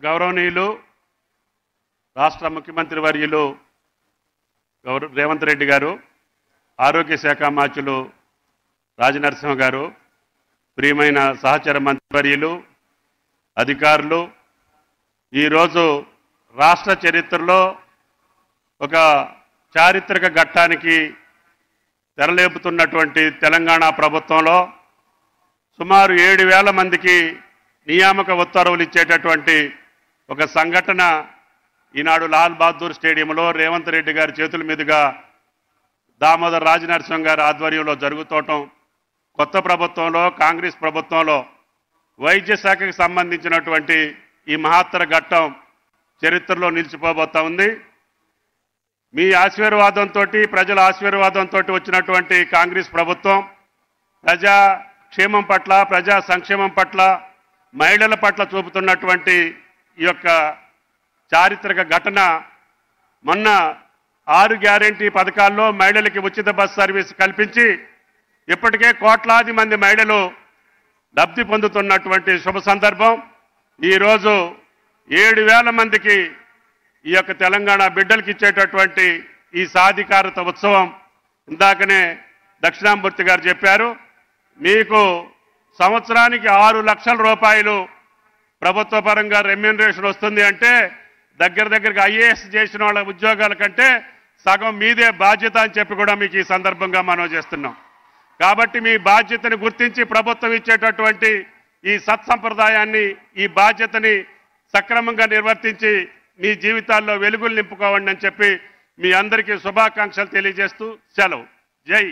గౌరవనీయులు రాష్ట్ర ముఖ్యమంత్రి వర్యులు రేవంత్ రెడ్డి గారు, ఆరోగ్య శాఖ మంత్రులు రాజనరసింహ గారు, ప్రియమైన సహచర మంత్రివర్యులు, అధికారులు, ఈరోజు రాష్ట్ర చరిత్రలో ఒక చారిత్రక ఘట్టానికి తెరలేపుతున్నటువంటి తెలంగాణ ప్రభుత్వంలో సుమారు 7,000 మందికి నియామక ఉత్తర్వులు ఇచ్చేటటువంటి ఒక సంఘటన ఈనాడు లాల్ బహదూర్ స్టేడియంలో రేవంత్ రెడ్డి గారి చేతుల మీదుగా దామోదర్ రాజనరసింహ గారి ఆధ్వర్యంలో జరుగుతోవటం, కొత్త ప్రభుత్వంలో కాంగ్రెస్ ప్రభుత్వంలో వైద్య శాఖకు సంబంధించినటువంటి ఈ మహత్తర ఘట్టం చరిత్రలో నిలిచిపోబోతా ఉంది. మీ ఆశీర్వాదంతో, ప్రజల ఆశీర్వాదంతో వచ్చినటువంటి కాంగ్రెస్ ప్రభుత్వం ప్రజా క్షేమం పట్ల, ప్రజా సంక్షేమం పట్ల, మహిళల పట్ల చూపుతున్నటువంటి ఈ యొక్క చారిత్రక ఘటన మొన్న 6 గ్యారెంటీ పథకాల్లో మహిళలకి ఉచిత బస్ సర్వీస్ కల్పించి ఇప్పటికే కోట్లాది మంది మహిళలు లబ్ధి పొందుతున్నటువంటి శుభ సందర్భం. ఈరోజు 7,000 మందికి ఈ యొక్క తెలంగాణ బిడ్డలకి ఇచ్చేటటువంటి ఈ సాధికారత ఉత్సవం. ఇందాకనే దక్షిణామూర్తి గారు చెప్పారు, మీకు సంవత్సరానికి 6 లక్షల రూపాయలు ప్రభుత్వ పరంగా రెమ్యూనరేషన్ వస్తుంది అంటే దగ్గరగా ఐఏఎస్ చేసిన వాళ్ళ ఉద్యోగాల కంటే సగం మీదే బాధ్యత అని చెప్పి కూడా మీకు ఈ సందర్భంగా మనం చేస్తున్నాం. కాబట్టి మీ బాధ్యతని గుర్తించి ప్రభుత్వం ఇచ్చేటటువంటి ఈ సత్సంప్రదాయాన్ని, ఈ బాధ్యతని సక్రమంగా నిర్వర్తించి మీ జీవితాల్లో వెలుగులు నింపుకోవండి అని చెప్పి మీ అందరికీ శుభాకాంక్షలు తెలియజేస్తూ సెలవు. జై